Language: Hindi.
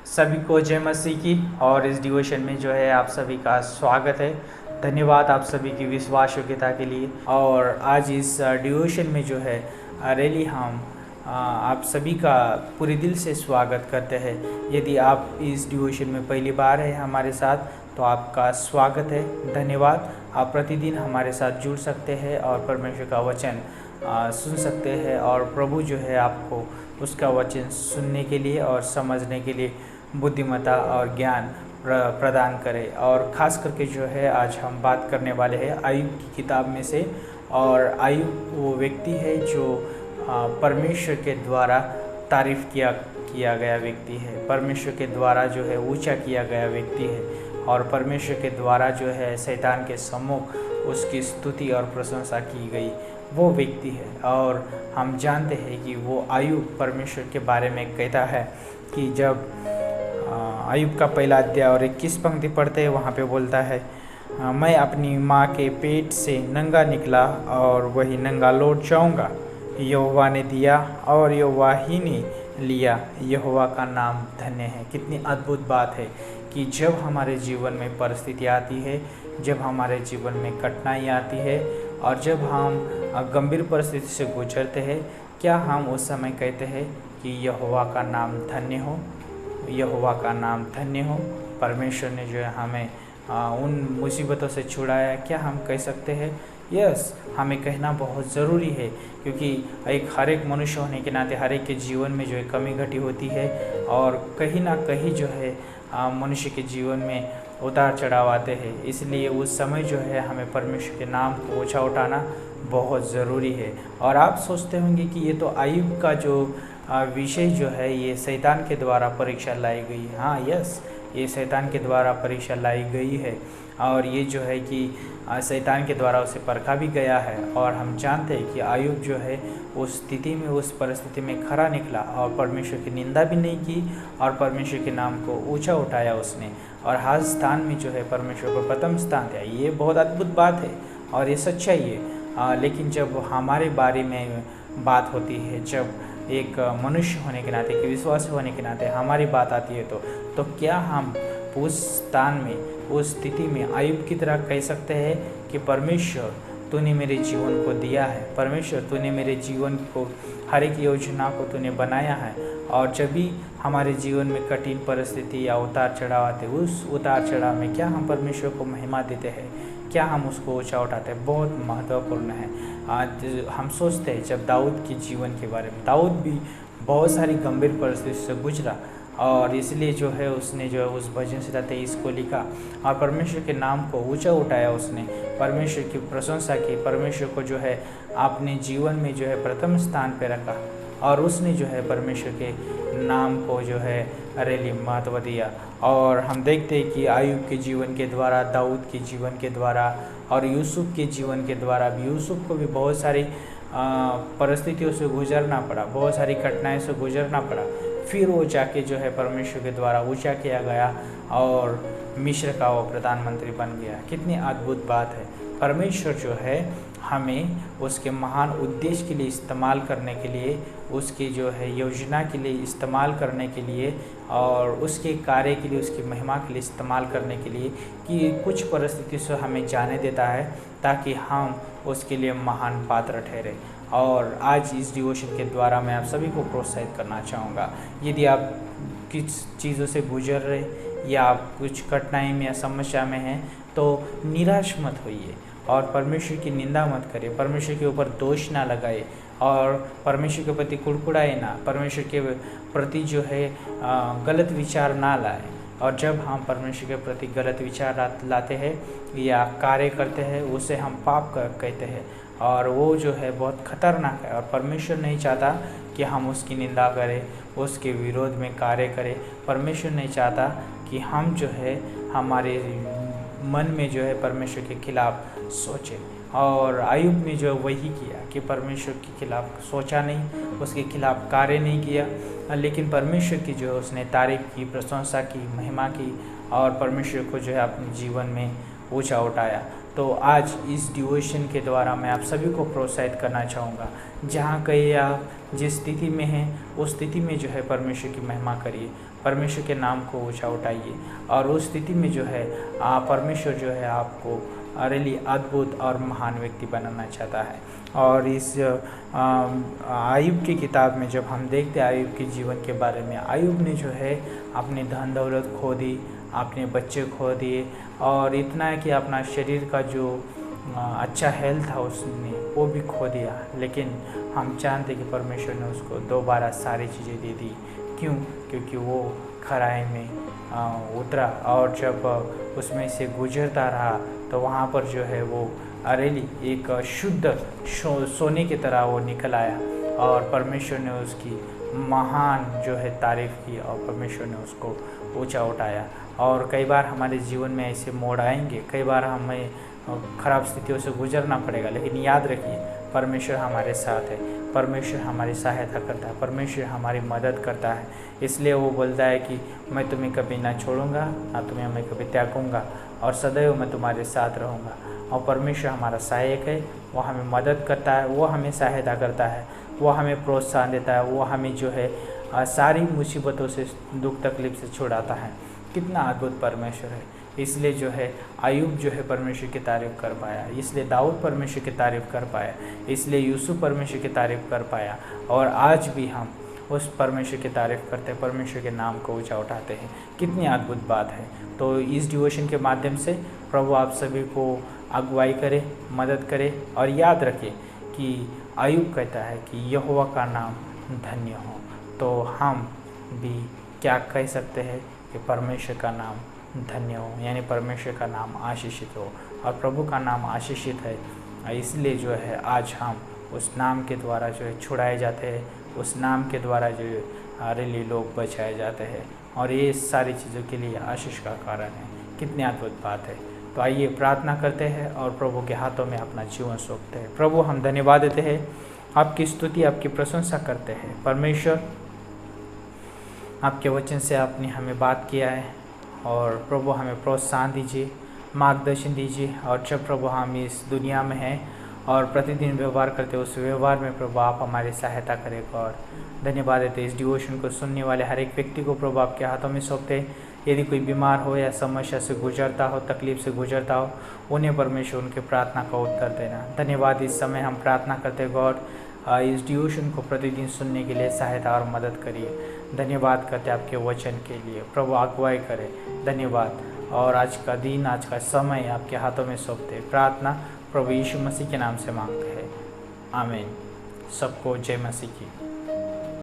सभी को जय मसीह की। और इस डिवोशन में जो है आप सभी का स्वागत है। धन्यवाद आप सभी की विश्वास योग्यता के लिए। और आज इस डिवोशन में जो है रियली हम आप सभी का पूरे दिल से स्वागत करते हैं। यदि आप इस डिवोशन में पहली बार है हमारे साथ तो आपका स्वागत है, धन्यवाद। आप प्रतिदिन हमारे साथ जुड़ सकते हैं और परमेश्वर का वचन सुन सकते हैं। और प्रभु जो है आपको उसका वचन सुनने के लिए और समझने के लिए बुद्धिमत्ता और ज्ञान प्रदान करे। और ख़ास करके जो है आज हम बात करने वाले हैं आयुब की किताब में से। और आयुब वो व्यक्ति है जो परमेश्वर के द्वारा तारीफ़ किया गया व्यक्ति है, परमेश्वर के द्वारा जो है ऊंचा किया गया व्यक्ति है, और परमेश्वर के द्वारा जो है शैतान के सम्मुख उसकी स्तुति और प्रशंसा की गई वो व्यक्ति है। और हम जानते हैं कि वो आयुब परमेश्वर के बारे में कहता है कि जब आयुब का पहला अध्याय और 21 पंक्ति पढ़ते हैं, वहाँ पे बोलता है, मैं अपनी माँ के पेट से नंगा निकला और वही नंगा लौट जाऊँगा। यहोवा ने दिया और यहोवा ही ने लिया, यहोवा का नाम धन्य है। कितनी अद्भुत बात है कि जब हमारे जीवन में परिस्थिति आती है, जब हमारे जीवन में कठिनाई आती है और जब हम गंभीर परिस्थिति से गुजरते हैं, क्या हम उस समय कहते हैं कि यहोवा का नाम धन्य हो, यहोवा का नाम धन्य हो। परमेश्वर ने जो है हमें उन मुसीबतों से छुड़ाया। क्या हम कह सकते हैं? यस, हमें कहना बहुत ज़रूरी है, क्योंकि हर एक मनुष्य होने के नाते हर एक के जीवन में जो है कमी घटी होती है और कहीं ना कहीं जो है मनुष्य के जीवन में उतार चढ़ाव आते हैं। इसलिए उस समय जो है हमें परमेश्वर के नाम को ऊंचा उठाना बहुत ज़रूरी है। और आप सोचते होंगे कि ये तो आयुब का जो विषय जो है ये शैतान के द्वारा परीक्षा लाई गई है। हाँ, यस, ये शैतान के द्वारा परीक्षा लाई गई है और ये जो है कि शैतान के द्वारा उसे परखा भी गया है। और हम जानते हैं कि आयुब जो है उस स्थिति में, उस परिस्थिति में खरा निकला और परमेश्वर की निंदा भी नहीं की और परमेश्वर के नाम को ऊंचा उठाया उसने, और हर स्थान में जो है परमेश्वर को प्रथम स्थान दिया। ये बहुत अद्भुत बात है और ये सच्चाई है। लेकिन जब हमारे बारे में बात होती है, जब एक मनुष्य होने के नाते, एक विश्वासी होने के नाते हमारी बात आती है तो क्या हम उस स्थान में, उस स्थिति में आयुब की तरह कह सकते हैं कि परमेश्वर तूने मेरे जीवन को दिया है, परमेश्वर तूने मेरे जीवन को, हर एक योजना को तूने बनाया है। और जब भी हमारे जीवन में कठिन परिस्थिति या उतार चढ़ाव आते, उस उतार चढ़ाव में क्या हम परमेश्वर को महिमा देते हैं? क्या हम उसको ऊंचा उठाते हैं? बहुत महत्वपूर्ण है। आज हम सोचते हैं जब दाऊद के जीवन के बारे में, दाऊद भी बहुत सारी गंभीर परिस्थिति से गुजरा और इसलिए जो है उसने जो है उस भजन संहिता 23 को लिखा और परमेश्वर के नाम को ऊंचा उठाया। उसने परमेश्वर की प्रशंसा की, परमेश्वर को जो है अपने जीवन में जो है प्रथम स्थान पर रखा और उसने जो है परमेश्वर के नाम को जो है रियली महत्व दिया। और हम देखते हैं कि आयुब के जीवन के द्वारा, दाऊद के जीवन के द्वारा और यूसुफ के जीवन के द्वारा भी, यूसुफ को भी बहुत सारी परिस्थितियों से गुजरना पड़ा, बहुत सारी कठिनाइयों से गुजरना पड़ा। फिर वो जाके जो है परमेश्वर के द्वारा ऊंचा किया गया और मिस्र का वो प्रधानमंत्री बन गया। कितनी अद्भुत बात है। परमेश्वर जो है हमें उसके महान उद्देश्य के लिए इस्तेमाल करने के लिए, उसकी जो है योजना के लिए इस्तेमाल करने के लिए और उसके कार्य के लिए, उसकी महिमा के लिए इस्तेमाल करने के लिए कि कुछ परिस्थिति से हमें जाने देता है ताकि हम उसके लिए महान पात्र ठहरे। और आज इस डिवोशन के द्वारा मैं आप सभी को प्रोत्साहित करना चाहूँगा, यदि आप किस चीज़ों से गुजर रहे या आप कुछ कठिनाई में या समस्या में हैं तो निराश मत होइए और परमेश्वर की निंदा मत करिए, परमेश्वर के ऊपर दोष ना लगाए और परमेश्वर के प्रति कुड़कुड़ाए ना, परमेश्वर के प्रति जो है गलत विचार ना लाए। और जब हम परमेश्वर के प्रति गलत विचार लाते हैं या कार्य करते हैं, उसे हम पाप कहते हैं और वो जो है बहुत खतरनाक है। और परमेश्वर नहीं चाहता कि हम उसकी निंदा करें, उसके विरोध में कार्य करें। परमेश्वर नहीं चाहता कि हम जो है हमारे मन में जो है परमेश्वर के खिलाफ सोचे। और आयुब ने जो वही किया कि परमेश्वर के खिलाफ सोचा नहीं, उसके खिलाफ कार्य नहीं किया, लेकिन परमेश्वर की जो है उसने तारीफ की, प्रशंसा की, महिमा की और परमेश्वर को जो है अपने जीवन में ऊंचा उठाया। तो आज इस डिवोशन के द्वारा मैं आप सभी को प्रोत्साहित करना चाहूँगा, जहाँ कहीं आप जिस स्थिति में हैं उस स्थिति में जो है परमेश्वर की महिमा करिए, परमेश्वर के नाम को ऊंचा उठाइए और उस स्थिति में जो है परमेश्वर जो है आपको रियली अद्भुत और महान व्यक्ति बनाना चाहता है। और इस आयुब की किताब में जब हम देखते हैं आयुब के जीवन के बारे में, आयुब ने जो है अपनी धन दौलत खो दी, अपने बच्चे खो दिए और इतना है कि अपना शरीर का जो अच्छा हेल्थ था उसने वो भी खो दिया। लेकिन हम जानते कि परमेश्वर ने उसको दोबारा सारी चीज़ें दे दी। क्यों? क्योंकि वो खराई में उतरा और जब उसमें से गुजरता रहा तो वहाँ पर जो है वो रियली एक शुद्ध सोने की तरह वो निकल आया और परमेश्वर ने उसकी महान जो है तारीफ़ की और परमेश्वर ने उसको ऊंचा उठाया। और कई बार हमारे जीवन में ऐसे मोड़ आएंगे, कई बार हमें ख़राब स्थितियों से गुजरना पड़ेगा, लेकिन याद रखिए परमेश्वर हमारे साथ है, परमेश्वर हमारी सहायता करता है, परमेश्वर हमारी मदद करता है। इसलिए वो बोलता है कि मैं तुम्हें कभी ना छोड़ूंगा, ना तुम्हें मैं कभी त्यागूंगा और सदैव मैं तुम्हारे साथ रहूंगा। और परमेश्वर हमारा सहायक है, वो हमें मदद करता है, वो हमें सहायता करता है, वो हमें प्रोत्साहन देता है, वो हमें जो है सारी मुसीबतों से, दुख तकलीफ से छुड़ाता है। कितना अद्भुत परमेश्वर है। इसलिए जो है आयुब जो है परमेश्वर की तारीफ़ कर पाया, इसलिए दाऊद परमेश्वर की तारीफ़ कर पाया, इसलिए यूसुफ परमेश्वर की तारीफ़ कर पाया। और आज भी हम उस परमेश्वर की तारीफ़ करते हैं, परमेश्वर के नाम को ऊंचा उठाते हैं। कितनी अद्भुत बात है। तो इस डिवोशन के माध्यम से प्रभु आप सभी को अगुवाई करे, मदद करे और याद रखें कि आयुब कहता है कि यहोवा का नाम धन्य हो। तो हम भी क्या कह सकते हैं कि परमेश्वर का नाम धन्य हो, यानी परमेश्वर का नाम आशीषित हो और प्रभु का नाम आशीषित है। इसलिए जो है आज हम उस नाम के द्वारा जो है छुड़ाए जाते हैं, उस नाम के द्वारा जो रियली लोग बचाए जाते हैं और ये सारी चीज़ों के लिए आशीष का कारण है। कितनी अद्भुत बात है। तो आइए प्रार्थना करते हैं और प्रभु के हाथों में अपना जीवन सौंपते हैं। प्रभु हम धन्यवाद देते हैं, आपकी स्तुति आपकी प्रशंसा करते हैं। परमेश्वर आपके वचन से आपने हमें बात किया है और प्रभु हमें प्रोत्साहन दीजिए, मार्गदर्शन दीजिए। और जब प्रभु हम इस दुनिया में हैं और प्रतिदिन व्यवहार करते उस व्यवहार में प्रभु आप हमारी सहायता करेगा। और धन्यवाद देते इस डिवोशन को सुनने वाले हर एक व्यक्ति को प्रभु आपके हाथों में सौंपते। यदि कोई बीमार हो या समस्या से गुजरता हो, तकलीफ से गुजरता हो, उन्हें परमेश्वर उनके प्रार्थना का उत्तर देना। धन्यवाद इस समय हम प्रार्थना करते गॉड इस डिवोशन को प्रतिदिन सुनने के लिए सहायता और मदद करिए। धन्यवाद करते आपके वचन के लिए, प्रभु अगुवाई करें। धन्यवाद। और आज का दिन, आज का समय आपके हाथों में सौंपते। प्रार्थना प्रभु यीशु मसीह के नाम से मांगते हैं, आमीन। सबको जय मसीह की।